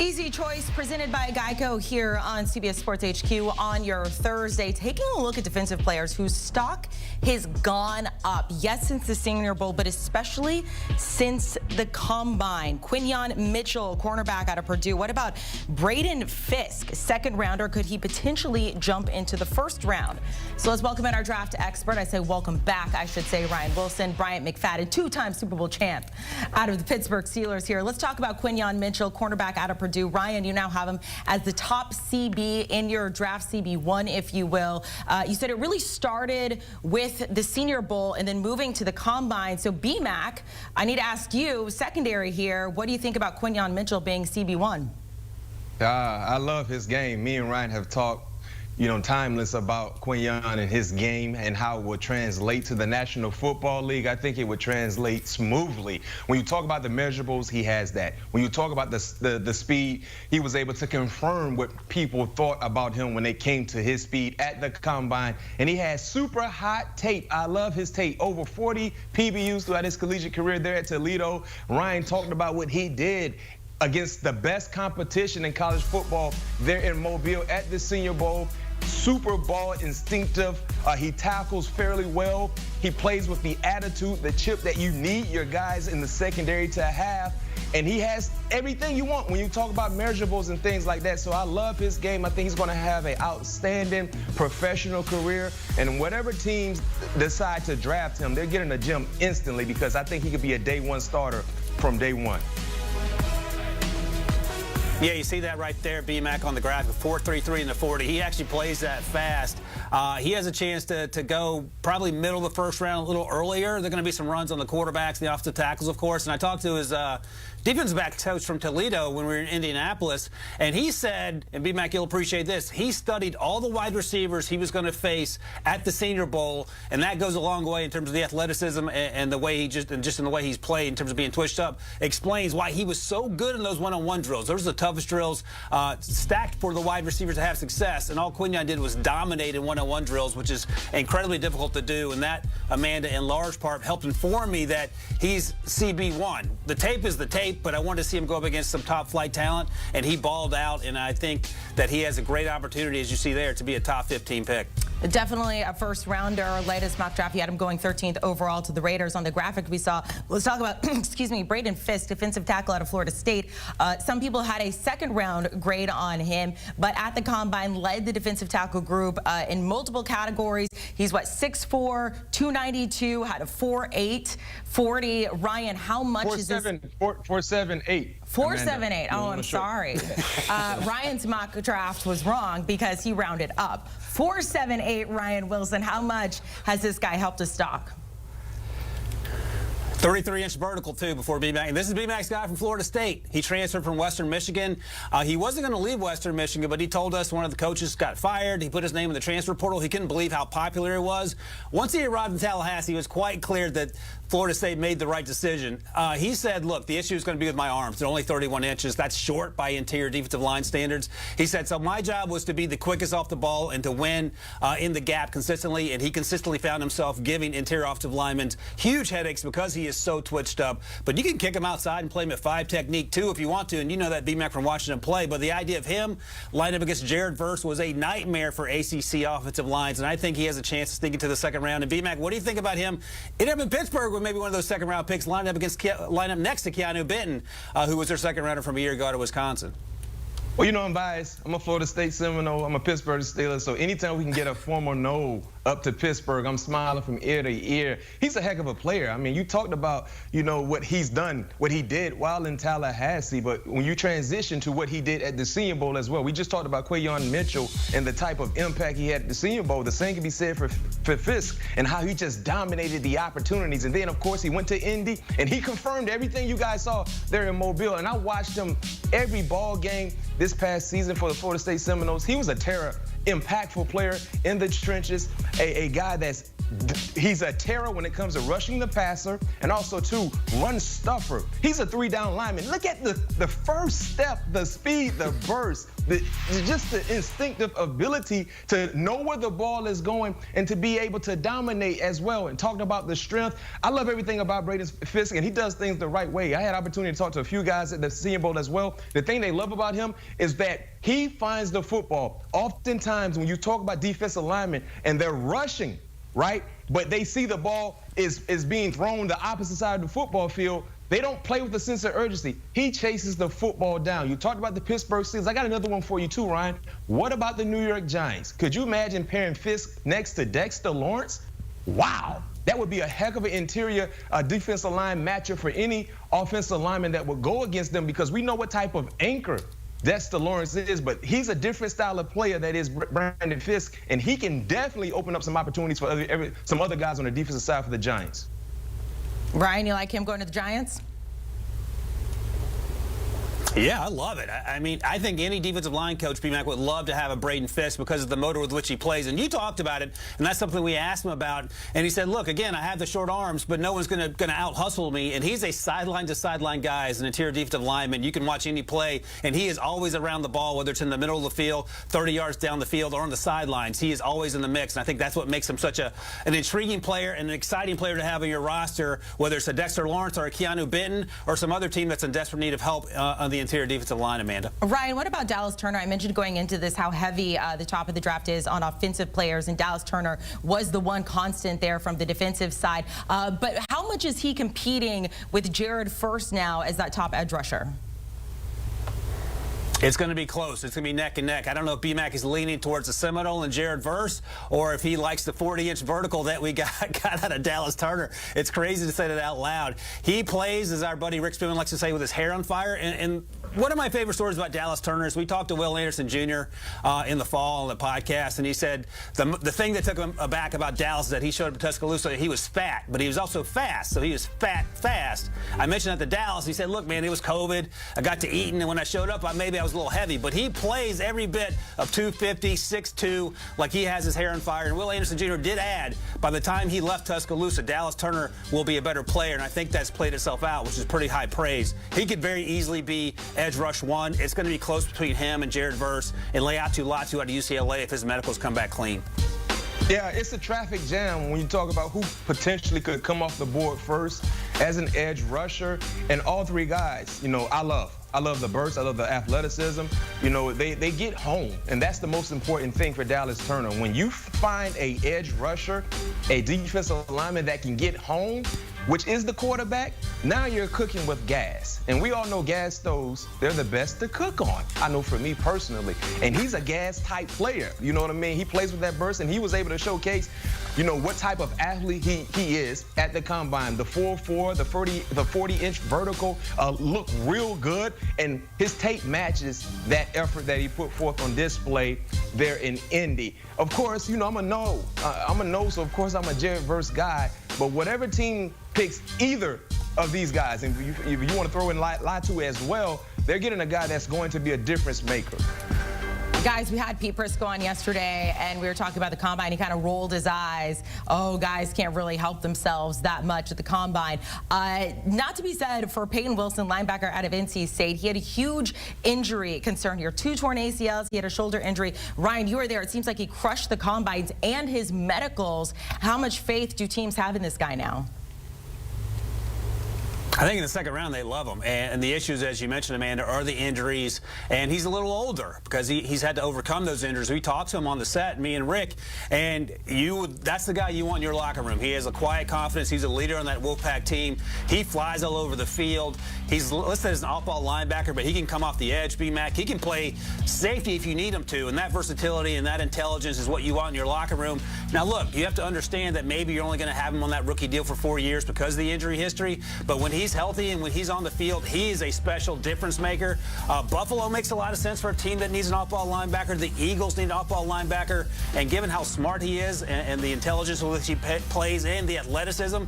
Easy Choice presented by Geico here on CBS Sports HQ on your Thursday. Taking a look at defensive players whose stock has gone up. Yes, since the Senior Bowl, but especially since the Combine. Quinyon Mitchell, cornerback out of Purdue. What about Braden Fisk, second rounder? Could he potentially jump into the first round? So let's welcome in our draft expert. I say welcome back, I should say, Ryan Wilson, Bryant McFadden, two-time Super Bowl champ out of the Pittsburgh Steelers here. Let's talk about Quinyon Mitchell, cornerback out of Purdue. Ryan, you now have him as the top CB in your draft, CB1, if you will. You said it really started with the Senior Bowl and then moving to the Combine. So BMAC, I need to ask you, secondary here, what do you think about Quinyon Mitchell being CB1? I love his game. Me and Ryan have talked, timeless about Quinyon and his game and how it would translate to the National Football League. I think it would translate smoothly. When you talk about the measurables, he has that. When you talk about the speed, he was able to confirm what people thought about him when they came to his speed at the Combine. And he has super hot tape. I love his tape. Over 40 PBUs throughout his collegiate career there at Toledo. Ryan talked about what he did against the best competition in college football there in Mobile at the Senior Bowl. Super ball instinctive. He tackles fairly well. He plays with the attitude, the chip that you need your guys in the secondary to have. And he has everything you want when you talk about measurables and things like that. So I love his game. I think he's going to have an outstanding professional career. And whatever teams decide to draft him, they're getting a gem instantly because I think he could be a day one starter from day one. Yeah, you see that right there, BMAC on the graphic, 4.33 in the 40. He actually plays that fast. He has a chance to go probably middle of the first round, a little earlier. There are going to be some runs on the quarterbacks, the offensive tackles, of course. And I talked to his defensive back coach from Toledo when we were in Indianapolis, and he said, and BMAC, you'll appreciate this, he studied all the wide receivers he was going to face at the Senior Bowl, and that goes a long way in terms of the athleticism and the way he just in the way he's played in terms of being twitched up. Explains why he was so good in those one-on-one drills. Those are the toughest drills stacked for the wide receivers to have success, and all Quinyon did was dominate in one-on-one drills, which is incredibly difficult to do, and that, Amanda, in large part helped inform me that he's CB1. The tape is the tape, but I wanted to see him go up against some top flight talent, and he balled out, and I think that he has a great opportunity, as you see there, to be a top 15 pick. Definitely a first rounder. Our latest mock draft, you had him going 13th overall to the Raiders. On the graphic we saw, let's talk about, excuse me, Braden Fisk, defensive tackle out of Florida State. Some people had a second round grade on him, but at the Combine led the defensive tackle group in multiple categories. He's 6'4", 292, had a 4.8 40. Ryan, how much is this? 4.78. 4.78. Oh, I'm sorry. Ryan's mock draft was wrong because he rounded up. 4.78. Ryan Wilson. How much has this guy helped his stock? 33-inch vertical, too, before BMAC. And this is BMAC's guy from Florida State. He transferred from Western Michigan. He wasn't going to leave Western Michigan, but he told us one of the coaches got fired. He put his name in the transfer portal. He couldn't believe how popular he was. Once he arrived in Tallahassee, it was quite clear that Florida State made the right decision. He said, look, the issue is going to be with my arms. They're only 31 inches. That's short by interior defensive line standards. He said, so my job was to be the quickest off the ball and to win in the gap consistently, and he consistently found himself giving interior offensive linemen huge headaches because he is so twitched up. But you can kick him outside and play him at 5 technique, too, if you want to, and you know that BMAC from watching him play. But the idea of him lining up against Jared Verse was a nightmare for ACC offensive lines, and I think he has a chance to sneak into the second round. And BMAC, what do you think about him? Ended up in Pittsburgh with maybe one of those second-round picks lined up next to Keanu Benton, who was their second rounder from a year ago out of Wisconsin. Well, I'm biased. I'm a Florida State Seminole. I'm a Pittsburgh Steeler. So anytime we can get a former Nole up to Pittsburgh, I'm smiling from ear to ear. He's a heck of a player. I mean, you talked about, what he's done, what he did while in Tallahassee. But when you transition to what he did at the Senior Bowl as well, we just talked about Quinyon Mitchell and the type of impact he had at the Senior Bowl. The same can be said for Fisk and how he just dominated the opportunities. And then, of course, he went to Indy and he confirmed everything you guys saw there in Mobile. And I watched him every ball game this past season for the Florida State Seminoles. He was a impactful player in the trenches, a guy that's He's a terror when it comes to rushing the passer and also, too, run stuffer. He's a 3-down lineman. Look at the first step, the speed, the burst, just the instinctive ability to know where the ball is going and to be able to dominate as well. And talking about the strength, I love everything about Braden Fisk, and he does things the right way. I had opportunity to talk to a few guys at the Senior Bowl as well. The thing they love about him is that he finds the football. Oftentimes, when you talk about defensive linemen and they're rushing, right? But they see the ball is being thrown the opposite side of the football field. They don't play with a sense of urgency. He chases the football down. You talked about the Pittsburgh Steelers. I got another one for you too, Ryan. What about the New York Giants? Could you imagine pairing Fisk next to Dexter Lawrence? Wow. That would be a heck of an interior defensive line matchup for any offensive lineman that would go against them, because we know what type of anchor Dexter Lawrence is, but he's a different style of player that is Brandon Fisk, and he can definitely open up some opportunities for some other guys on the defensive side for the Giants. Ryan, you like him going to the Giants? Yeah, I love it. I mean, I think any defensive line coach, B-Mac, would love to have a Braden Fisk because of the motor with which he plays. And you talked about it, and that's something we asked him about. And he said, look, again, I have the short arms, but no one's going to out-hustle me. And he's a sideline-to-sideline guy as an interior defensive lineman. You can watch any play, and he is always around the ball, whether it's in the middle of the field, 30 yards down the field, or on the sidelines. He is always in the mix, and I think that's what makes him such an intriguing player and an exciting player to have on your roster, whether it's a Dexter Lawrence or a Keanu Benton or some other team that's in desperate need of help on the interior defensive line, Amanda. Ryan, what about Dallas Turner? I mentioned going into this how heavy the top of the draft is on offensive players, and Dallas Turner was the one constant there from the defensive side. But how much is he competing with Jared First now as that top edge rusher? It's going to be close. It's going to be neck and neck. I don't know if B-Mac is leaning towards the Seminole and Jared Verse, or if he likes the 40-inch vertical that we got out of Dallas Turner. It's crazy to say that out loud. He plays, as our buddy Rick Spillman likes to say, with his hair on fire. And one of my favorite stories about Dallas Turner is we talked to Will Anderson Jr. In the fall on the podcast, and he said the thing that took him aback about Dallas is that he showed up to Tuscaloosa. He was fat, but he was also fast. So he was fast. I mentioned that to Dallas. He said, look, man, it was COVID. I got to eating, and when I showed up, maybe I was a little heavy, but he plays every bit of 250, 6'2", like he has his hair on fire. And Will Anderson Jr. did add, by the time he left Tuscaloosa, Dallas Turner will be a better player, and I think that's played itself out, which is pretty high praise. He could very easily be edge rush 1. It's going to be close between him and Jared Verse and Laiatu Latu out of UCLA if his medicals come back clean. Yeah, it's a traffic jam when you talk about who potentially could come off the board first as an edge rusher. And all three guys, you know, I love the burst. I love the athleticism. You know, they get home, and that's the most important thing for Dallas Turner. When you find a edge rusher, a defensive lineman that can get home, which is the quarterback, now you're cooking with gas. And we all know gas stoves, they're the best to cook on. I know for me personally. And he's a gas-type player. You know what I mean? He plays with that burst, and he was able to showcase, you know, what type of athlete he is at the combine. The 4.4, the 40-inch vertical look real good, and his tape matches that effort that he put forth on display there in Indy. Of course, you know, I'm a no, so of course I'm a Jared Verse guy, but whatever team picks either of these guys, and if you want to throw in Latu as well, they're getting a guy that's going to be a difference maker. Guys, we had Pete Prisco on yesterday, and we were talking about the combine. He kind of rolled his eyes. Oh, guys can't really help themselves that much at the combine. Not to be said for Peyton Wilson, linebacker out of NC State. He had a huge injury concern here. 2 torn ACLs. He had a shoulder injury. Ryan, you were there. It seems like he crushed the combines and his medicals. How much faith do teams have in this guy now? I think in the second round they love him, and the issues, as you mentioned, Amanda, are the injuries, and he's a little older because he's had to overcome those injuries. We talked to him on the set, me and Rick, and that's the guy you want in your locker room. He has a quiet confidence. He's a leader on that Wolfpack team. He flies all over the field. He's listed as an off-ball linebacker, but he can come off the edge, B-Mac. He can play safety if you need him to, and that versatility and that intelligence is what you want in your locker room. Now, look, you have to understand that maybe you're only going to have him on that rookie deal for 4 years because of the injury history, but when he's he's healthy and when he's on the field, he is a special difference maker. Buffalo makes a lot of sense for a team that needs an off-ball linebacker. The Eagles need an off-ball linebacker. And given how smart he is and the intelligence with which he plays and the athleticism,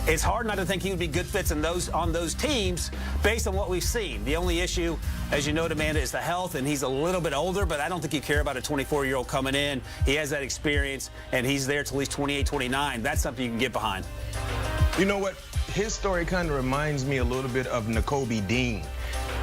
it's hard not to think he would be good fits on those teams based on what we've seen. The only issue, as you know, Amanda, is the health, and he's a little bit older, but I don't think you care about a 24-year-old coming in. He has that experience, and he's there till he's 28, 29. That's something you can get behind. You know what? His story kind of reminds me a little bit of Nakobe Dean,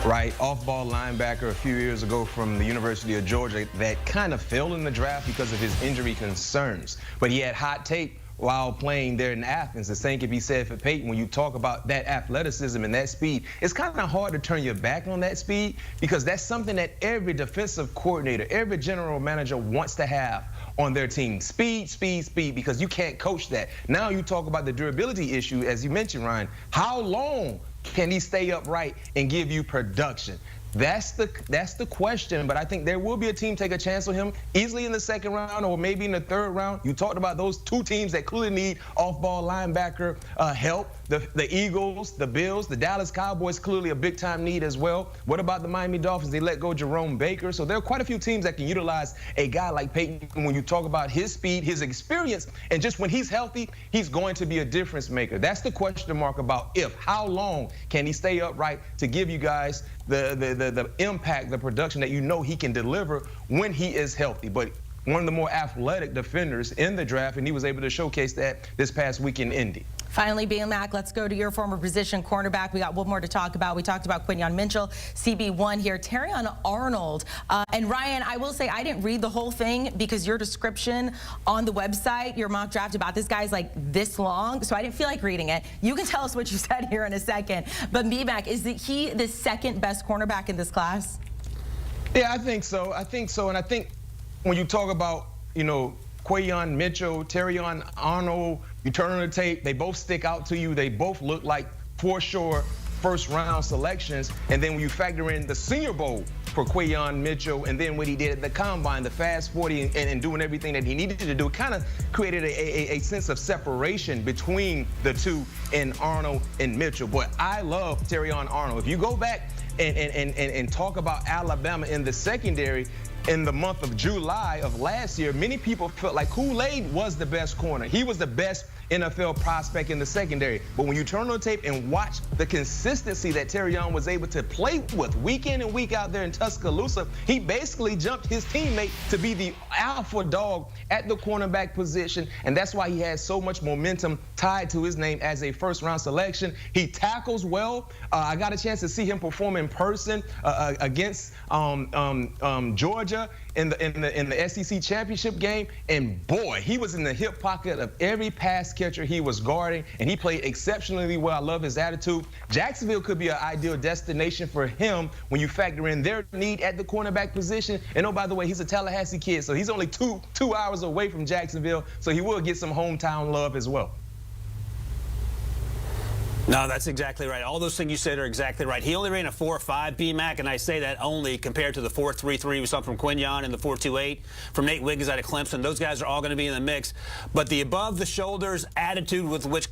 right? Off-ball linebacker a few years ago from the University of Georgia that kind of failed in the draft because of his injury concerns. But he had hot tape while playing there in Athens. The same could be said for Peyton. When you talk about that athleticism and that speed, it's kind of hard to turn your back on that speed because that's something that every defensive coordinator, every general manager wants to have on their team. Speed, speed, speed, because you can't coach that. Now you talk about the durability issue, as you mentioned, Ryan. How long can he stay upright and give you production? That's the question, but I think there will be a team take a chance on him easily in the second round or maybe in the third round. You talked about those two teams that clearly need off-ball linebacker help. The Eagles, the Bills, the Dallas Cowboys, clearly a big-time need as well. What about the Miami Dolphins? They let go Jerome Baker. So there are quite a few teams that can utilize a guy like Peyton when you talk about his speed, his experience, and just when he's healthy, he's going to be a difference maker. That's the question mark about if. How long can he stay upright to give you guys the impact, the production that you know he can deliver when he is healthy? But one of the more athletic defenders in the draft, and he was able to showcase that this past week in Indy. Finally, B-Mac, let's go to your former position, cornerback. We got one more to talk about. We talked about Quinyon Mitchell, CB1 here. Terrion Arnold. And Ryan, I will say I didn't read the whole thing because your description on the website, your mock draft about this guy is like this long, so I didn't feel like reading it. You can tell us what you said here in a second. But B-Mac, is he the second best cornerback in this class? Yeah, I think so. I think so. And I think when you talk about, you know, Quinyon Mitchell, Terrion Arnold, you turn on the tape, they both stick out to you. They both look like, for sure, first-round selections. And then when you factor in the Senior Bowl for Quinyon Mitchell and then what he did at the Combine, the fast 40 and doing everything that he needed to do, kind of created a sense of separation between the two in Arnold and Mitchell. But I love Terrion Arnold. If you go back and talk about Alabama in the secondary, in the month of July of last year, many people felt like Kool-Aid was the best corner. He was the best NFL prospect in the secondary. But when you turn on the tape and watch the consistency that Terrion was able to play with week in and week out there in Tuscaloosa, he basically jumped his teammate to be the alpha dog at the cornerback position. And that's why he has so much momentum tied to his name as a first-round selection. He tackles well. I got a chance to see him perform in person against Georgia in the SEC championship game, and boy, he was in the hip pocket of every pass catcher he was guarding, and he played exceptionally well. I love his attitude. Jacksonville could be an ideal destination for him when you factor in their need at the cornerback position. And oh, by the way, he's a Tallahassee kid, so he's only two hours away from Jacksonville, so he will get some hometown love as well. No, that's exactly right. All those things you said are exactly right. He only ran a 4.5 B-Mac, and I say that only compared to the 4.33 we saw from Quinyon and the 4.28 from Nate Wiggins out of Clemson. Those guys are all going to be in the mix. But the above-the-shoulders attitude with which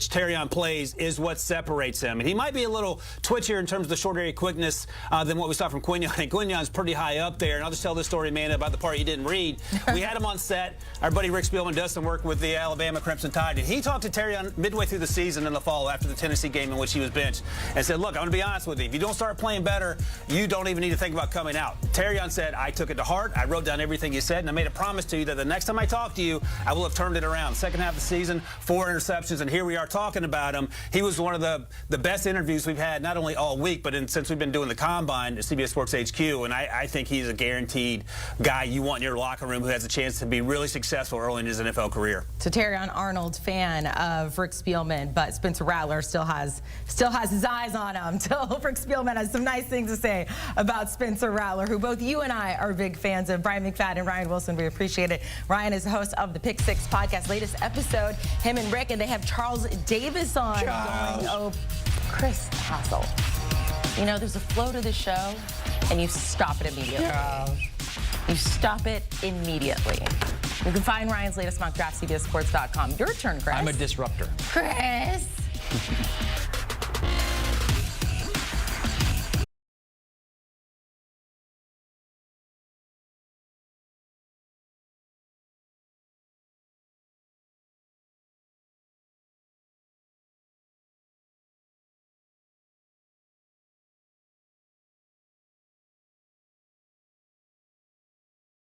Terrion plays is what separates him. And he might be a little twitchier in terms of the short area quickness than what we saw from Quinyon. And Quinyon's pretty high up there. And I'll just tell this story, Amanda, about the part you didn't read. We had him on set. Our buddy Rick Spielman does some work with the Alabama Crimson Tide. And he talked to Terrion midway through the season in the fall after the Tennessee game in which he was benched and said, look, I'm going to be honest with you. If you don't start playing better, you don't even need to think about coming out. Terrion said, I took it to heart. I wrote down everything you said, and I made a promise to you that the next time I talk to you, I will have turned it around. Second half of the season, 4 interceptions, and here we are talking about him. He was one of the best interviews we've had, not only all week, but since we've been doing the Combine at CBS Sports HQ, and I think he's a guaranteed guy you want in your locker room who has a chance to be really successful early in his NFL career. So Terrion Arnold, fan of Rick Spielman, but Spencer Rattler still has his eyes on him. So Rick Spielman has some nice things to say about Spencer Rattler, who both you and I are big fans of. Bryant McFadden, Ryan Wilson, we appreciate it. Ryan is the host of the Pick 6 podcast, latest episode, him and Rick, and they have Charles Davis on. Chris Hassel. You know, there's a flow to the show, and you stop it immediately. You stop it immediately. You can find Ryan's latest mock draft, CBSSports.com. Your turn, Chris. I'm a disruptor. Chris.